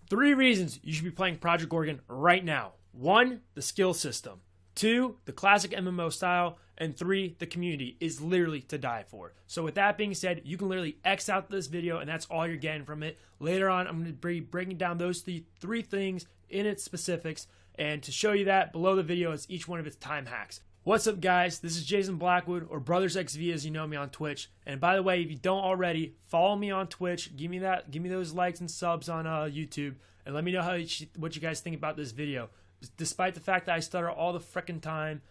3 reasons you should be playing Project Gorgon right now. 1, the skill system. 2, the classic MMO style. And 3, the community is literally to die for. So with that being said, you can literally X out this video and that's all you're getting from it. Later on, I'm going to be breaking down those three things in its specifics. And to show you that, below the video is each one of its time hacks. What's up, guys? This is Jason Blackwood, or BrothersXV as you know me on Twitch. And by the way, if you don't already, follow me on Twitch. Give me those likes and subs on YouTube, and let me know what you guys think about this video. Despite the fact that I stutter all the frickin' time,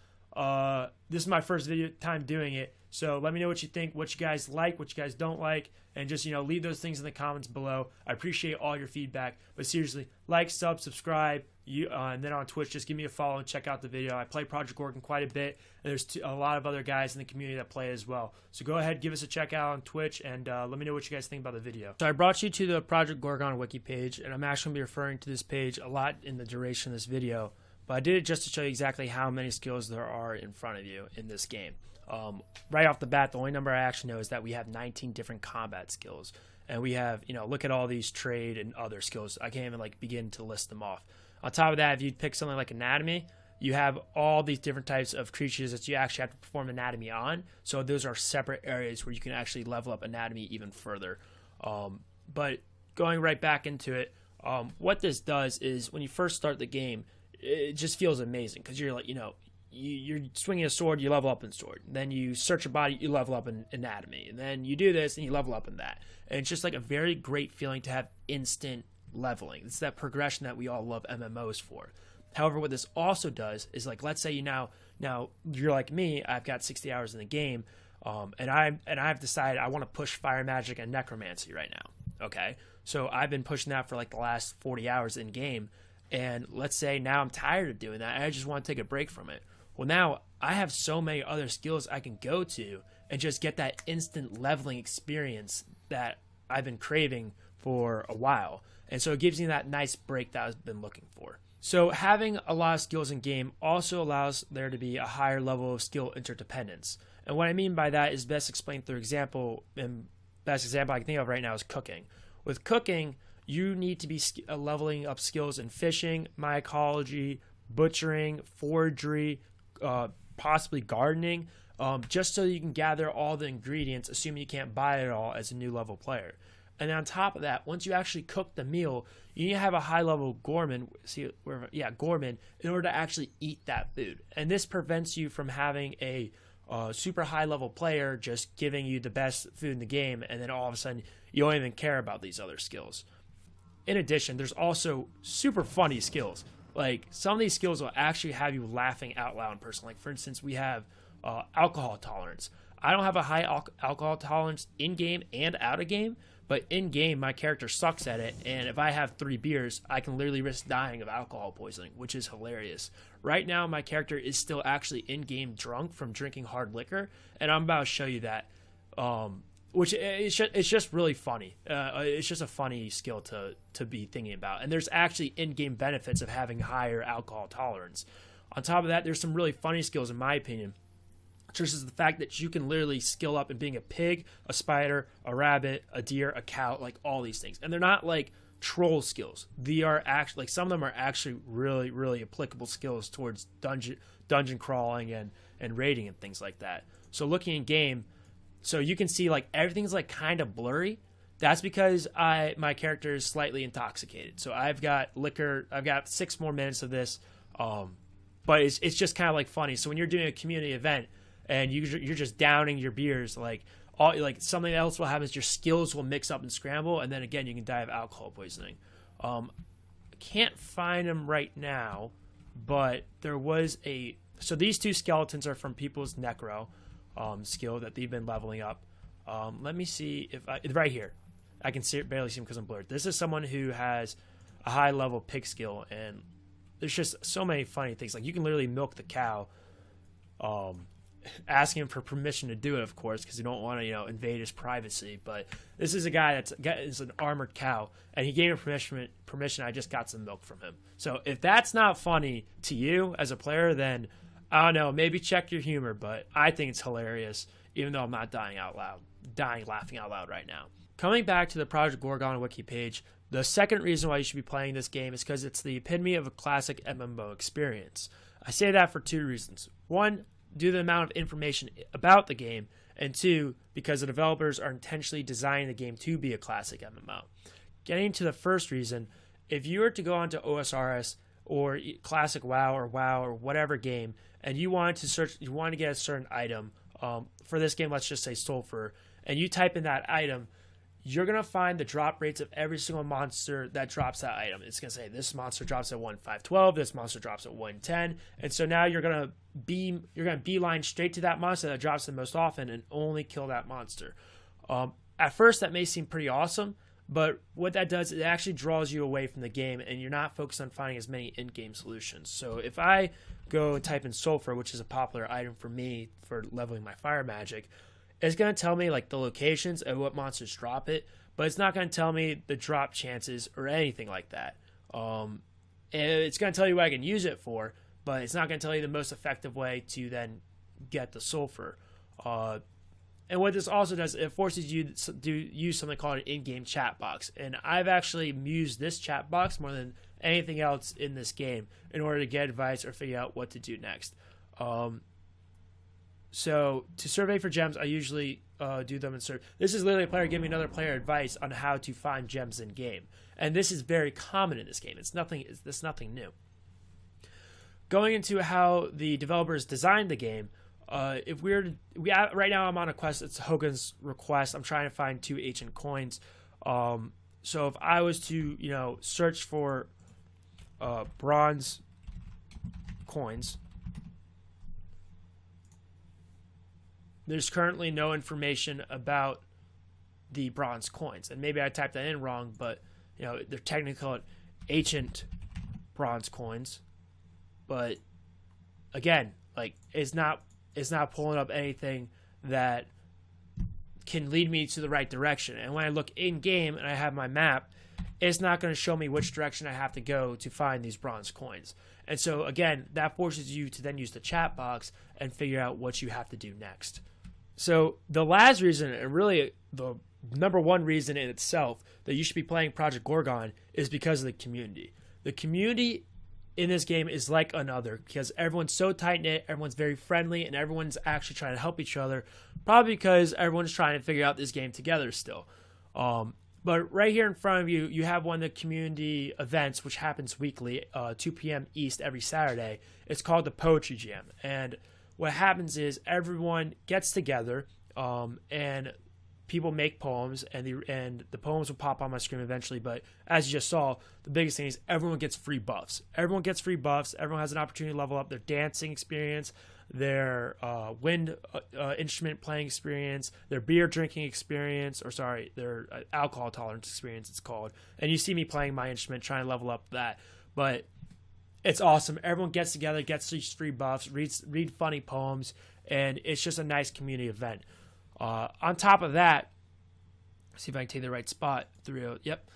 this is my first video time doing it. So let me know what you think, what you guys like, what you guys don't like, and just, leave those things in the comments below. I appreciate all your feedback. But seriously, like, sub, subscribe, and then on Twitch, just give me a follow and check out the video. I play Project Gorgon quite a bit, and there's a lot of other guys in the community that play as well. So go ahead, give us a check out on Twitch, and let me know what you guys think about the video. So I brought you to the Project Gorgon wiki page, and I'm actually going to be referring to this page a lot in the duration of this video. But I did it just to show you exactly how many skills there are in front of you in this game. Right off the bat, the only number I actually know is that we have 19 different combat skills. And we have, look at all these trade and other skills. I can't even begin to list them off. On top of that, if you pick something like anatomy, you have all these different types of creatures that you actually have to perform anatomy on. So those are separate areas where you can actually level up anatomy even further. But going right back into it, what this does is when you first start the game, it just feels amazing because you're you're swinging a sword, you level up in sword. Then you search your body, you level up in anatomy. And then you do this and you level up in that. And it's just like a very great feeling to have instant leveling. It's that progression that we all love MMOs for. However, what this also does is let's say now you're like me, I've got 60 hours in the game, and I've decided I want to push fire magic and necromancy right now. Okay? So I've been pushing that for the last 40 hours in game. And let's say now I'm tired of doing that. I just want to take a break from it. Well, now I have so many other skills I can go to and just get that instant leveling experience that I've been craving for a while. And so it gives me that nice break that I've been looking for. So having a lot of skills in game also allows there to be a higher level of skill interdependence. And what I mean by that is best explained through example. And best example I can think of right now is cooking. With cooking, you need to be leveling up skills in fishing, mycology, butchering, forgery, possibly gardening, just so you can gather all the ingredients, assuming you can't buy it all as a new level player. And on top of that, once you actually cook the meal, you need to have a high level gourmand, gourmand, in order to actually eat that food. And this prevents you from having a super high level player just giving you the best food in the game, and then all of a sudden you don't even care about these other skills. In addition, there's also super funny skills. Some of these skills will actually have you laughing out loud in person. For instance, we have alcohol tolerance. I don't have a high alcohol tolerance in-game and out-of-game, but in-game, my character sucks at it, and if I have 3 beers, I can literally risk dying of alcohol poisoning, which is hilarious. Right now, my character is still actually in-game drunk from drinking hard liquor, and I'm about to show you that. Which it's just really funny. It's just a funny skill to be thinking about. And there's actually in-game benefits of having higher alcohol tolerance. On top of that, there's some really funny skills, in my opinion, such as the fact that you can literally skill up in being a pig, a spider, a rabbit, a deer, a cow, all these things. And they're not troll skills. They are actually, some of them are actually really, really applicable skills towards dungeon crawling and raiding and things like that. So looking in game, so you can see everything's kind of blurry. That's because my character is slightly intoxicated. So I've got liquor. I've got 6 more minutes of this, but it's just kind of funny. So when you're doing a community event and you're just downing your beers, something else will happen is your skills will mix up and scramble, and then again you can die of alcohol poisoning. I can't find them right now, but there was so these 2 skeletons are from People's Necro. Skill that they've been leveling up. Let me see if right here. I can barely see him because I'm blurred. This is someone who has a high level pig skill, and there's just so many funny things. You can literally milk the cow, asking him for permission to do it, of course, because you don't want to invade his privacy. But this is a guy is an armored cow, and he gave me permission. I just got some milk from him. So if that's not funny to you as a player, then I don't know, maybe check your humor, but I think it's hilarious, even though I'm not dying laughing out loud right now. Coming back to the Project Gorgon wiki page, The second reason why you should be playing this game is because it's the epitome of a classic MMO experience. I say that for two reasons. One, due to the amount of information about the game, and two, because the developers are intentionally designing the game to be a classic MMO. Getting to the first reason, if you were to go onto OSRS or classic WoW or whatever game, and you wanted to search, you wanted to get a certain item, for this game, let's just say sulfur, and you type in that item, you're going to find the drop rates of every single monster that drops that item. It's going to say this monster drops at 1,512, this monster drops at 110, and so now you're going to beeline straight to that monster that drops the most often and only kill that monster. At first, that may seem pretty awesome, but what that does, it actually draws you away from the game, and you're not focused on finding as many in-game solutions. So if I go and type in sulfur, which is a popular item for me for leveling my fire magic, it's going to tell me like the locations and what monsters drop it, but it's not going to tell me the drop chances or anything like that. And it's going to tell you what I can use it for, but it's not going to tell you the most effective way to then get the sulfur. And what this also does, it forces you to use something called an in-game chat box. And I've actually used this chat box more than anything else in this game in order to get advice or figure out what to do next. So to survey for gems, I usually do them in search. This is literally a player giving another player advice on how to find gems in game, and this is very common in this game. It's nothing new. Going into how the developers designed the game, right now I'm on a quest. It's Hogan's request. I'm trying to find 2 ancient coins. So if I was to search for bronze coins. There's currently no information about the bronze coins. And maybe I typed that in wrong, but they're technically called ancient bronze coins. But again, like it's not pulling up anything that can lead me to the right direction. And when I look in game and I have my map, it's not going to show me which direction I have to go to find these bronze coins. And so again, that forces you to then use the chat box and figure out what you have to do next. So the last reason, and really the number one reason in itself that you should be playing Project Gorgon, is because of the community. The community in this game is like another because everyone's so tight-knit, everyone's very friendly, and everyone's actually trying to help each other, probably because everyone's trying to figure out this game together still. But right here in front of you, you have one of the community events, which happens weekly, 2 p.m. East every Saturday. It's called the Poetry Jam. And what happens is everyone gets together and people make poems, and the poems will pop on my screen eventually. But as you just saw, the biggest thing is everyone gets free buffs. Everyone gets free buffs. Everyone has an opportunity to level up their dancing experience, their wind instrument playing experience, their beer drinking experience, their alcohol tolerance experience, it's called. And you see me playing my instrument, trying to level up that. But it's awesome. Everyone gets together, gets these free buffs, read funny poems, and it's just a nice community event. On top of that, see if I can take the right spot. Yep.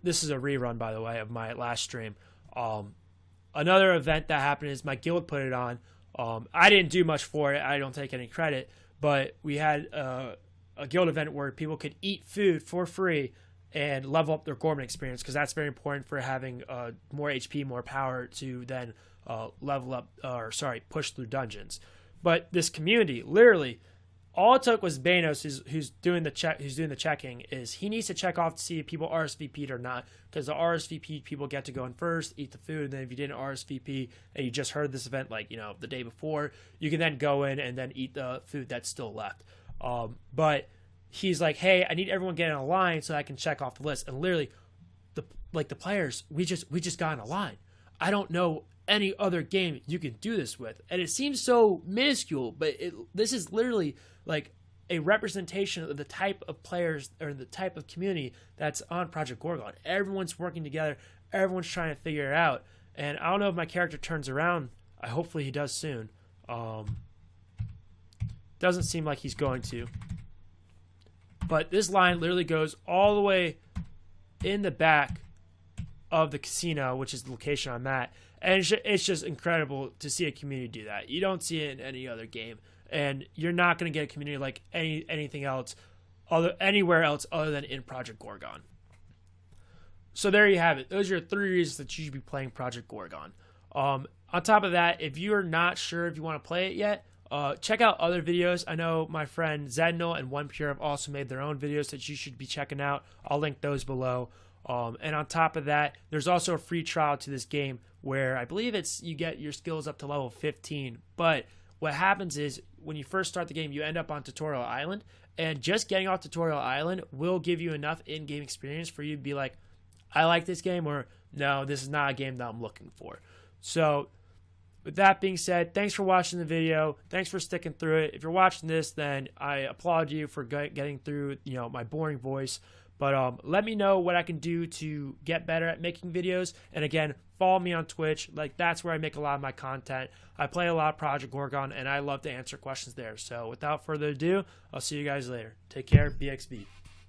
This is a rerun, by the way, of my last stream. Another event that happened is my guild put it on. I didn't do much for it. I don't take any credit, but we had a guild event where people could eat food for free and level up their Gorgon experience, because that's very important for having more HP, more power to then level up, push through dungeons. But this community, literally, all it took was Banos, who's doing the checking, is he needs to check off to see if people RSVP'd or not, because the RSVP people get to go in first, eat the food, and then if you didn't RSVP and you just heard this event the day before, you can then go in and then eat the food that's still left. But he's like, hey, I need everyone get in a line so I can check off the list. And literally, the players, we just got in a line. I don't know any other game you can do this with. And it seems so minuscule, but this is literally like a representation of the type of players or the type of community that's on Project Gorgon. Everyone's working together. Everyone's trying to figure it out. And I don't know if my character turns around. Hopefully he does soon. Doesn't seem like he's going to. But this line literally goes all the way in the back of the casino, which is the location I'm at. And it's just incredible to see a community do that. You don't see it in any other game. And you're not going to get a community like anything else, anywhere else other than in Project Gorgon. So there you have it. Those are 3 reasons that you should be playing Project Gorgon. On top of that, if you are not sure if you want to play it yet, check out other videos. I know my friend Zednal and One Pure have also made their own videos that you should be checking out. I'll link those below. And on top of that, there's also a free trial to this game where I believe you get your skills up to level 15. But what happens is when you first start the game, you end up on Tutorial Island, and just getting off Tutorial Island will give you enough in-game experience for you to be like, I like this game, or no, this is not a game that I'm looking for. So with that being said, thanks for watching the video. Thanks for sticking through it. If you're watching this, then I applaud you for getting through, my boring voice. But let me know what I can do to get better at making videos. And again, follow me on Twitch. That's where I make a lot of my content. I play a lot of Project Gorgon, and I love to answer questions there. So without further ado, I'll see you guys later. Take care. BXB.